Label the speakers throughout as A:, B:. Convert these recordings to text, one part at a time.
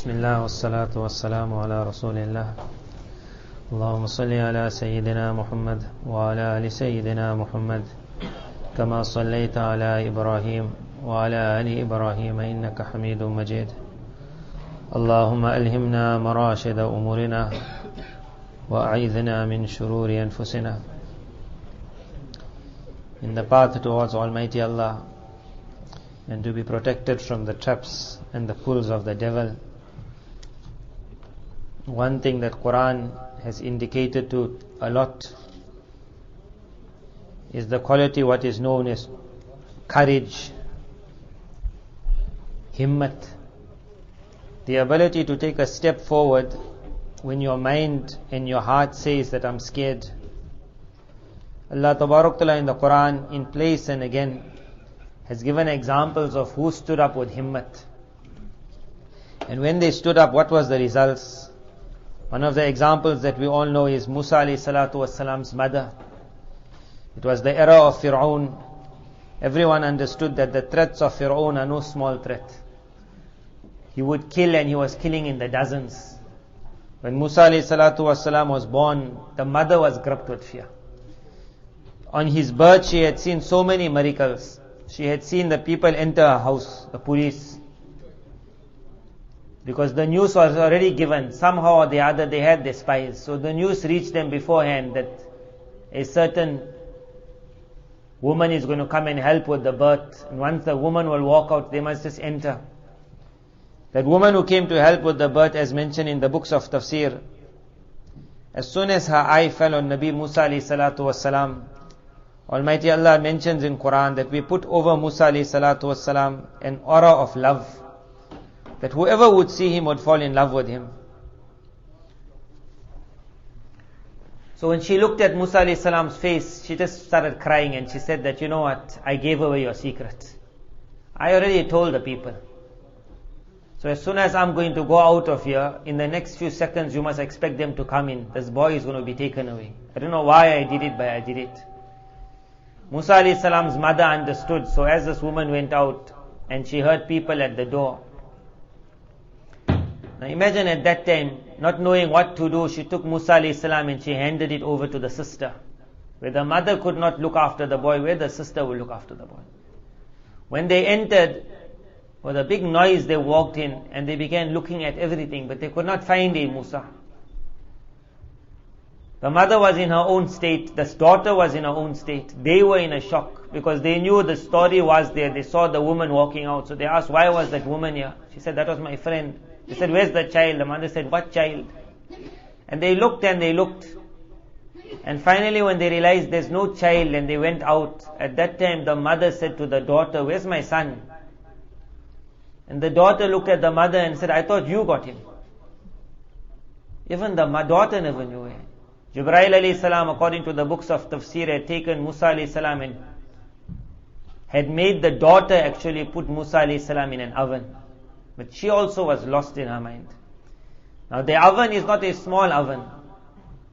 A: بسم الله والصلاة والسلام على رسول الله اللهم صل على سيدنا محمد وعلى آل سيدنا محمد كما صليت على إبراهيم وعلى آل إبراهيم إنك حميد مجيد اللهم ألهمنا مراشد أمورنا وأعيذنا من شرور أنفسنا. In the path towards Almighty Allah, and to be protected from the traps and the pulls of the devil. One thing that Quran has indicated to a lot is the quality what is known as courage, himmat, the ability to take a step forward when your mind and your heart says that I'm scared. Allah Tabarak Ta'ala in the Quran, in place and again, has given examples of who stood up with himmat. And when they stood up, what was the results? One of the examples that we all know is Musa alayhi salatu wassalam's mother. It was the era of Fir'aun. Everyone understood that the threats of Fir'aun are no small threat. He would kill, and he was killing in the dozens. When Musa alayhi salatu wassalam was born, the mother was gripped with fear. On his birth, she had seen so many miracles. She had seen the people enter her house, the police. Because the news was already given. Somehow or the other they had their spies. So the news reached them beforehand that a certain woman is going to come and help with the birth. And once the woman will walk out, they must just enter. That woman who came to help with the birth, as mentioned in the books of tafsir, as soon as her eye fell on Nabi Musa alayhi salatu wassalam, Almighty Allah mentions in Quran that we put over Musa alayhi salatu wassalam an aura of love, that whoever would see him would fall in love with him. So when she looked at Musa alayhi salam's face, she just started crying, and she said that, you know what, I gave away your secret. I already told the people. So as soon as I'm going to go out of here, in the next few seconds you must expect them to come in. This boy is going to be taken away. I don't know why I did it, but I did it. Musa alayhi salam's mother understood. So as this woman went out and she heard people at the door. Now imagine at that time, not knowing what to do, she took Musa alayhi salam and she handed it over to the sister. Where the mother could not look after the boy, where the sister would look after the boy. When they entered, with a big noise they walked in and they began looking at everything, but they could not find a Musa. The mother was in her own state, the daughter was in her own state. They were in a shock because they knew the story was there. They saw the woman walking out. So they asked, why was that woman here? She said, that was my friend. They said, where's the child? The mother said, what child? And they looked and they looked. And finally when they realized there's no child and they went out, at that time the mother said to the daughter, where's my son? And the daughter looked at the mother and said, I thought you got him. Even the daughter never knew him. Jibreel alayhi salam, according to the books of tafsir, had taken Musa alayhi salam and had made the daughter actually put Musa alayhi salam in an oven. But she also was lost in her mind. Now the oven is not a small oven.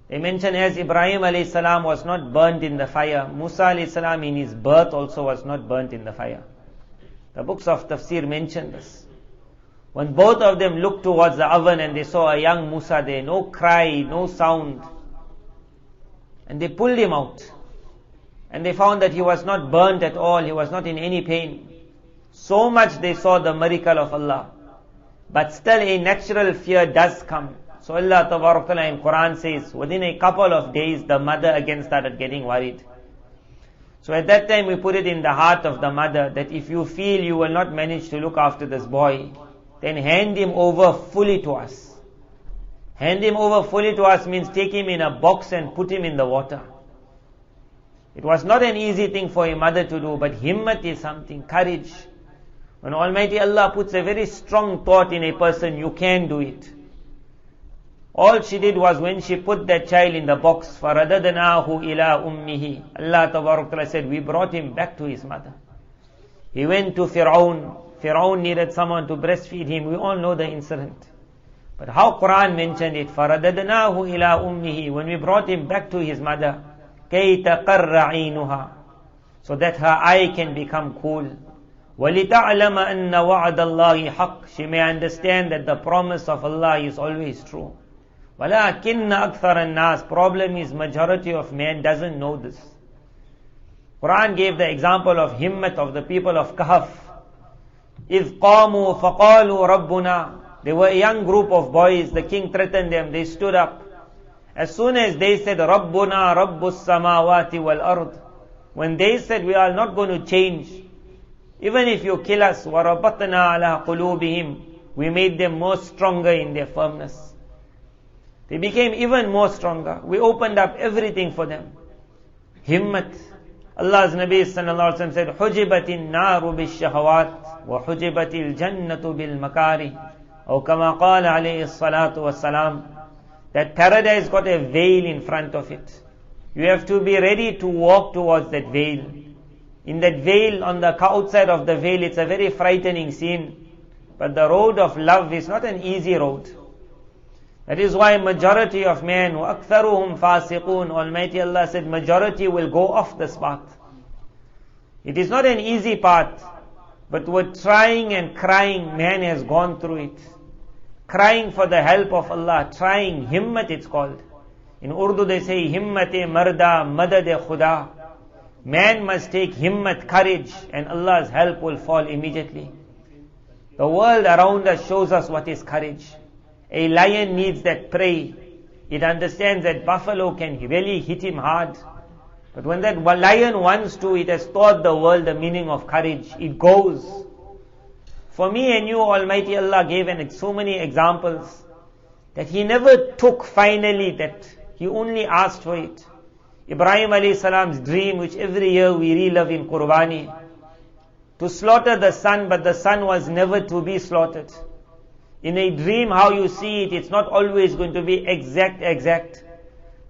A: They mention as Ibrahim alayhi salam was not burnt in the fire, Musa alayhi salam in his birth also was not burnt in the fire. The books of tafsir mention this. When both of them looked towards the oven and they saw a young Musa there, no cry, no sound. And they pulled him out. And they found that he was not burnt at all, he was not in any pain. So much they saw the miracle of Allah. But still a natural fear does come. So Allah Tabarak Ta'ala in Quran says, within a couple of days the mother again started getting worried. So at that time we put it in the heart of the mother that if you feel you will not manage to look after this boy, then hand him over fully to us. Hand him over fully to us means take him in a box and put him in the water. It was not an easy thing for a mother to do, but himmat is something, courage. When Almighty Allah puts a very strong thought in a person, you can do it. All she did was when she put that child in the box, فَرَدَدْنَاهُ إِلَىٰ أُمِّهِ, Allah Tabarak Ta'ala said, we brought him back to his mother. He went to Fir'aun. Fir'aun needed someone to breastfeed him. We all know the incident. But how Quran mentioned it, فَرَدَدْنَاهُ إِلَىٰ أُمِّهِ, when we brought him back to his mother, كَيْ تَقَرَّ عَيْنُهَا, so that her eye can become cool. وَلِتَعْلَمَ أَنَّ وَعْدَ اللَّهِ حَقٌّ. She may understand that the promise of Allah is always true. وَلَكِنَّ أَكْثَرَ النَّاسِ. Problem is majority of men doesn't know this. Quran gave the example of himmat of the people of Kahf. إِذْ قَامُوا فَقَالُوا رَبُّنَا. They were a young group of boys. The king threatened them. They stood up. As soon as they said, رَبُّنَا رَبُّ السَّمَاوَاتِ وَالْأَرْضِ. When they said, we are not going to change. Even if you kill us, وَرَبَطْنَا عَلَىٰ قُلُوبِهِمْ. We made them more stronger in their firmness. They became even more stronger. We opened up everything for them. Himmat. Allah's Nabi sallallahu alaihi wasallam said, حُجِبَتِ النَّارُ بِالشَّهَوَاتِ وَحُجِبَتِ الْجَنَّةُ بِالْمَكَارِهِ. Or كما قال عليه الصلاة والسلام. That paradise got a veil in front of it. You have to be ready to walk towards that veil. In that veil, on the outside of the veil, it's a very frightening scene. But the road of love is not an easy road. That is why majority of men, وَأَكْثَرُهُمْ فَاسِقُونَ, Almighty Allah said, majority will go off this path. It is not an easy path, but with trying and crying, man has gone through it. Crying for the help of Allah, trying, himmat it's called. In Urdu they say, himmate marda madad khuda. Man must take himmat, courage, and Allah's help will fall immediately. The world around us shows us what is courage. A lion needs that prey. It understands that buffalo can really hit him hard. But when that lion wants to, it has taught the world the meaning of courage. It goes. For me and you, Almighty Allah gave so many examples that He never took finally, that He only asked for it. Ibrahim alayhi salam's dream, which every year we relive in Qurbani, to slaughter the son, but the son was never to be slaughtered. In a dream, how you see it, it's not always going to be exact.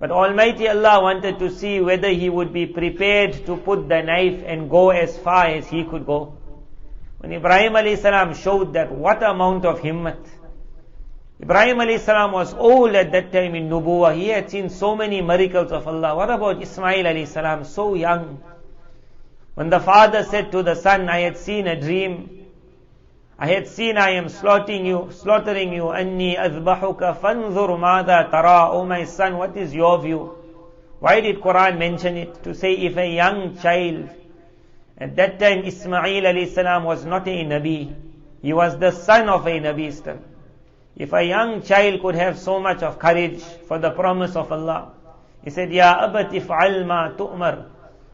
A: But Almighty Allah wanted to see whether he would be prepared to put the knife and go as far as he could go. When Ibrahim alayhi salam showed that, what amount of himmat. Ibrahim alayhi salam was old at that time in Nubuwah. He had seen so many miracles of Allah. What about Ismail alayhi salam, so young? When the father said to the son, I had seen a dream. I am slaughtering you. Anni azbahuka fanzur mada tara. Oh my son, what is your view? Why did Quran mention it? To say if a young child, at that time Ismail alayhi salam was not a Nabi. He was the son of a Nabi still. If a young child could have so much of courage for the promise of Allah, he said, Ya abati fa'al ma tu'mar.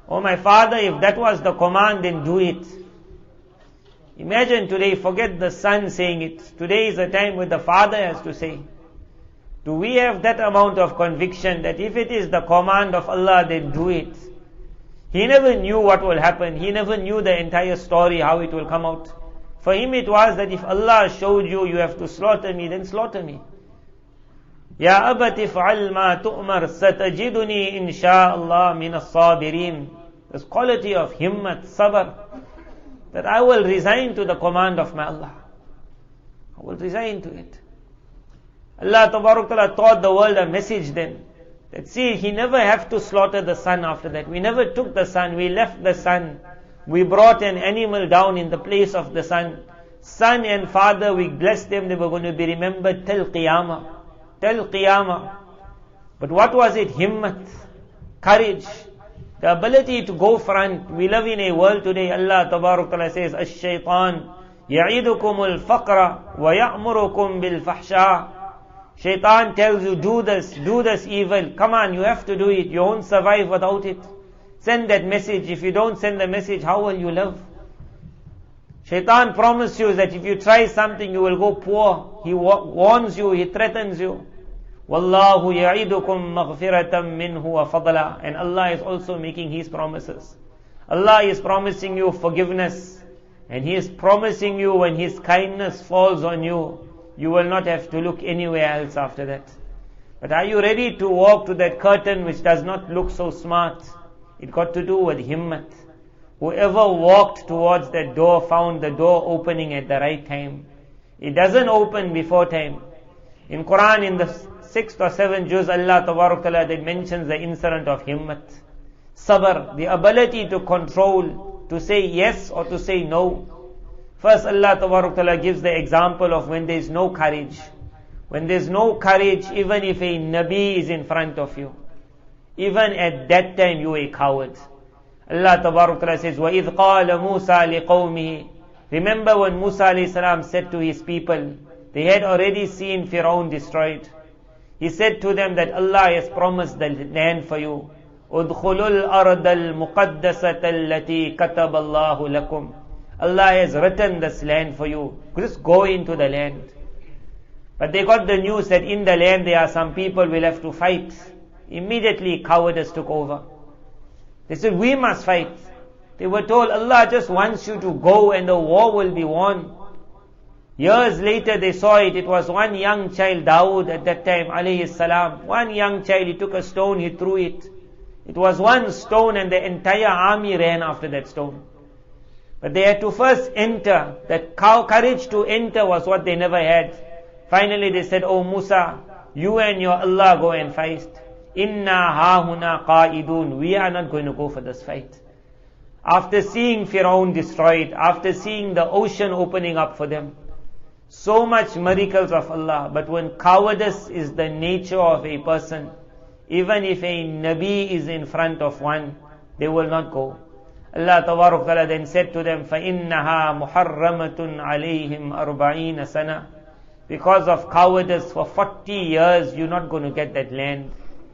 A: Oh my father, if that was the command, then do it. Imagine today, forget the son saying it. Today is a time where the father has to say. Do we have that amount of conviction that if it is the command of Allah, then do it? He never knew what will happen. He never knew the entire story, how it will come out. For him it was that if Allah showed you, you have to slaughter me, then slaughter me. Ya abati fa'al ma tu'mar satajiduni insha'Allah min as-sabirin. This quality of himmat, sabr, that I will resign to the command of my Allah. I will resign to it. Allah Tabarak Ta'ala taught the world a message then. That see, he never have to slaughter the son after that. We never took the son, we left the son. We brought an animal down in the place of the son. Son and father, we blessed them, they were going to be remembered till Qiyamah. Till Qiyamah. But what was it? Himmat, courage, the ability to go front. We live in a world today, Allah Tabarak Ta'ala says, Ash-shaytan ya'idukumul faqra wa ya'murukum bil fahsha. Shaitan tells you, do this evil. Come on, you have to do it. You won't survive without it. Send that message. If you don't send the message, how will you live? Shaitan promises you that if you try something, you will go poor. He warns you, he threatens you. Wallahu ya'idukum maghfiratan minhu wa fadla. And Allah is also making His promises. Allah is promising you forgiveness. And He is promising you when His kindness falls on you, you will not have to look anywhere else after that. But are you ready to walk to that curtain which does not look so smart? It got to do with himmat. Whoever walked towards that door found the door opening at the right time. It doesn't open before time. In Quran, in the 6th or 7th juz, Allah Tabarak Ta'ala that mentions the incident of himmat. Sabr, the ability to control, to say yes or to say no. First, Allah Ta'ala gives the example of when there is no courage. When there is no courage, even if a Nabi is in front of you, even at that time you are a coward. Allah Ta'ala says, وَإِذْ قَالَ مُوسَى لِقَوْمِهِ. Remember when Musa alayhi salam said to his people, they had already seen Fir'aun destroyed. He said to them that Allah has promised the land for you. أُدْخُلُوا الْأَرْضَ الْمُقَدَّسَةَ الَّتِي كَتَبَ اللَّهُ لَكُمْ. Allah has written this land for you. Just go into the land. But they got the news that in the land there are some people will have to fight. Immediately cowardice took over. They said, we must fight. They were told, Allah just wants you to go and the war will be won. Years later they saw it. It was one young child, Dawood at that time, alayhi salam. One young child, he took a stone, he threw it. It was one stone and the entire army ran after that stone. But they had to first enter. That courage to enter was what they never had. Finally they said, oh Musa, you and your Allah go and fight. Inna hahuna qa'idun. We are not going to go for this fight. After seeing Fir'aun destroyed, after seeing the ocean opening up for them, so much miracles of Allah. But when cowardice is the nature of a person, even if a Nabi is in front of one, they will not go. Allah Ta'ala then said to them, فَإِنَّهَا مُحَرَّمَةٌ عَلَيْهِمْ أَرْبَعِينَ سَنَةً. Because of cowardice, for 40 years you're not going to get that land.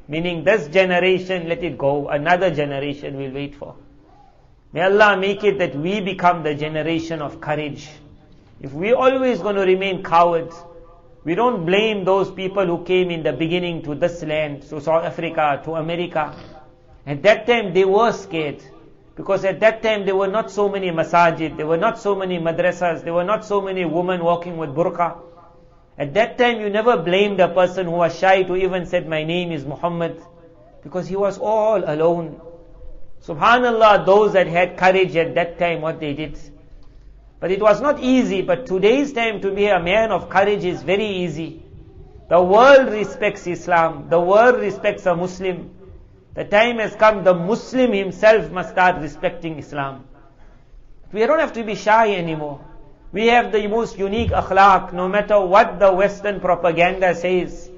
A: Meaning this generation, let it go. Another generation will wait for. May Allah make it that we become the generation of courage. If we always going to remain cowards, we don't blame those people who came in the beginning to this land, to South Africa, to America. At that time they were scared. Because at that time there were not so many masajid, there were not so many madrasas, there were not so many women walking with burqa. At that time you never blamed a person who was shy to even said, my name is Muhammad. Because he was all alone. Subhanallah, those that had courage at that time, what they did. But it was not easy. But today's time to be a man of courage is very easy. The world respects Islam. The world respects a Muslim. The time has come, the Muslim himself must start respecting Islam. We don't have to be shy anymore. We have the most unique akhlaq, no matter what the Western propaganda says.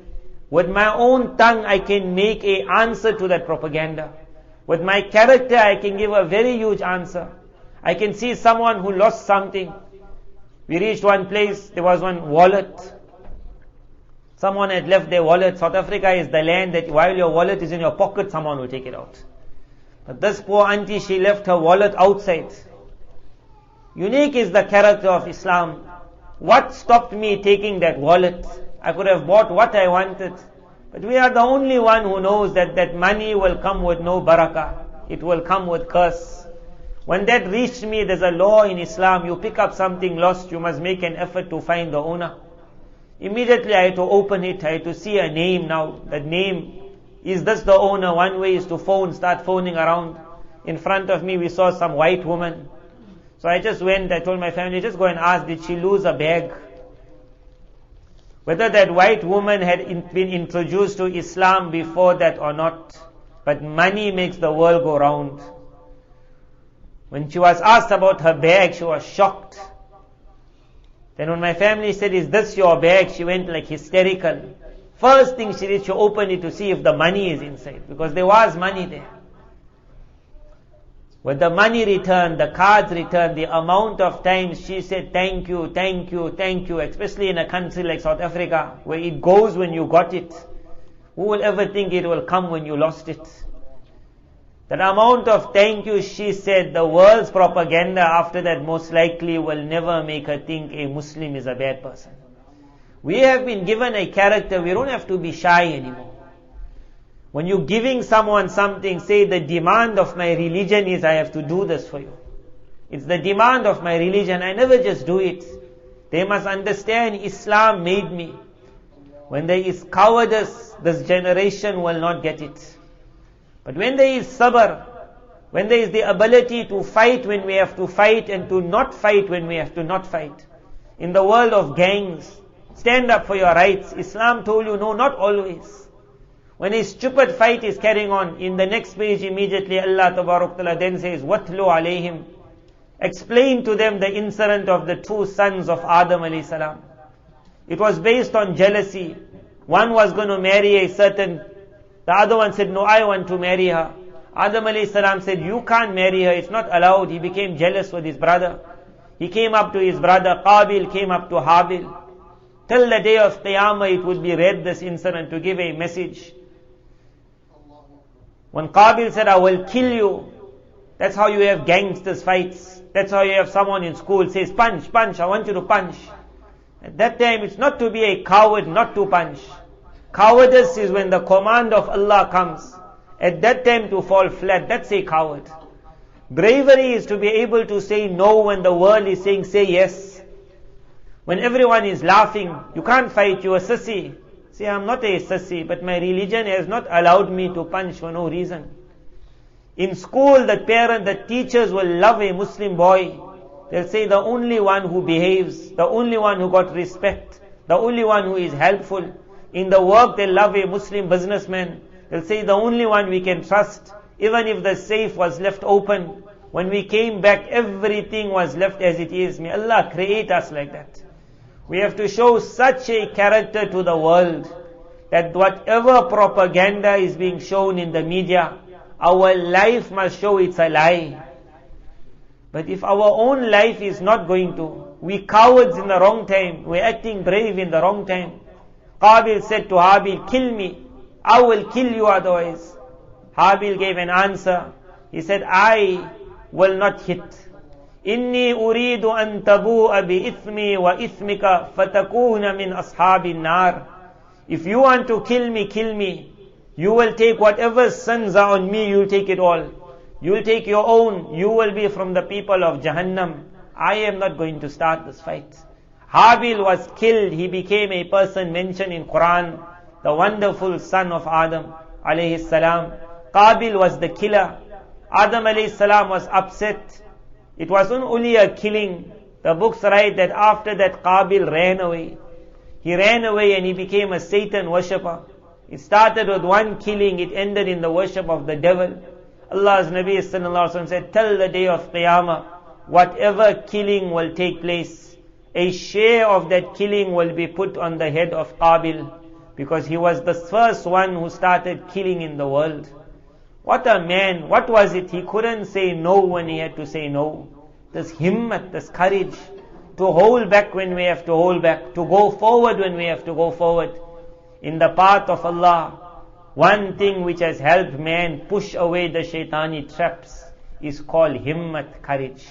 A: With my own tongue, I can make an answer to that propaganda. With my character, I can give a very huge answer. I can see someone who lost something. We reached one place, there was one wallet. Someone had left their wallet. South Africa is the land that while your wallet is in your pocket, someone will take it out. But this poor auntie, she left her wallet outside. Unique is the character of Islam. What stopped me taking that wallet? I could have bought what I wanted. But we are the only one who knows that that money will come with no barakah. It will come with curse. When that reached me, there's a law in Islam. You pick up something lost, you must make an effort to find the owner. Immediately I had to open it. I had to see a name now. That name, is this the owner? One way is to start phoning around. In front of me we saw some white woman. So I just went, I told my family, just go and ask, did she lose a bag? Whether that white woman had been introduced to Islam before that or not. But money makes the world go round. When she was asked about her bag, she was shocked. Then when my family said, is this your bag? She went like hysterical. First thing she did, she opened it to see if the money is inside. Because there was money there. When the money returned, the cards returned, the amount of times she said, thank you, thank you, thank you, especially in a country like South Africa, where it goes when you got it. Who will ever think it will come when you lost it? That amount of thank you, she said, the world's propaganda after that most likely will never make her think a Muslim is a bad person. We have been given a character, we don't have to be shy anymore. When you're giving someone something, say the demand of my religion is I have to do this for you. It's the demand of my religion, I never just do it. They must understand Islam made me. When there is cowardice, this generation will not get it. But when there is sabr, when there is the ability to fight when we have to fight and to not fight when we have to not fight. In the world of gangs, stand up for your rights. Islam told you, no, not always. When a stupid fight is carrying on, in the next page immediately Allah Ta'ala then says, وَاتْلُوا عَلَيْهِمْ. explained to them the incident of the two sons of Adam alayhi salam. It was based on jealousy. One was going to marry the other one said, no, I want to marry her. Adam alayhi salam said, you can't marry her, it's not allowed. He became jealous with his brother. He came up to his brother, Qabil came up to Habil. Till the day of Qiyamah it would be read, this incident, to give a message. When Qabil said, I will kill you, that's how you have gangsters fights. That's how you have someone in school says, punch, punch, I want you to punch. At that time it's not to be a coward not to punch. Cowardice is when the command of Allah comes. At that time to fall flat, that's a coward. Bravery is to be able to say no when the world is saying say yes. When everyone is laughing, you can't fight, you're a sissy. Say, I'm not a sissy, but my religion has not allowed me to punch for no reason. In school, the teachers will love a Muslim boy. They'll say the only one who behaves, the only one who got respect, the only one who is helpful. In the work, they'll love a Muslim businessman. They'll say the only one we can trust. Even if the safe was left open, when we came back, everything was left as it is. May Allah create us like that. We have to show such a character to the world that whatever propaganda is being shown in the media, our life must show it's a lie. But if our own life is not going to, we cowards in the wrong time, we're acting brave in the wrong time. Qabil said to Habil, kill me, I will kill you otherwise. Habil gave an answer. He said, I will not hit. Inni uridu an tabu'a bi ithmi wa ithmika fatakuna min ashabin nar. If you want to kill me. You will take whatever sins are on me, you'll take it all. You will take your own, you will be from the people of Jahannam. I am not going to start this fight. Habil was killed, he became a person mentioned in Quran, the wonderful son of Adam alayhi salam. Qabil was the killer. Adam alayhi salam was upset. It wasn't only a killing. The books write that after that Qabil ran away. He ran away and he became a Satan worshipper. It started with one killing, it ended in the worship of the devil. Allah's Nabi sallallahu alaihi wasallam said, till the day of Qiyamah, whatever killing will take place, a share of that killing will be put on the head of Qabil, because he was the first one who started killing in the world. What a man, what was it? He couldn't say no when he had to say no. This himmat, this courage, to hold back when we have to hold back, to go forward when we have to go forward. In the path of Allah, one thing which has helped man push away the shaitani traps is called himmat, courage.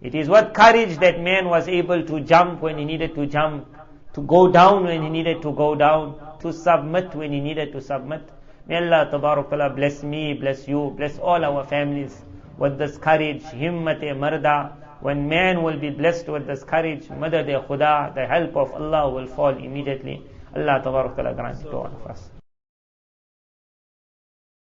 A: It is what courage that man was able to jump when he needed to jump, to go down when he needed to go down, to submit when he needed to submit. May Allah Tabarakala bless me, bless you, bless all our families with this courage, himmat-e-marda. When man will be blessed with this courage, madad-e-khuda, the help of Allah will fall immediately. Allah Tabarakala grant it to all of us.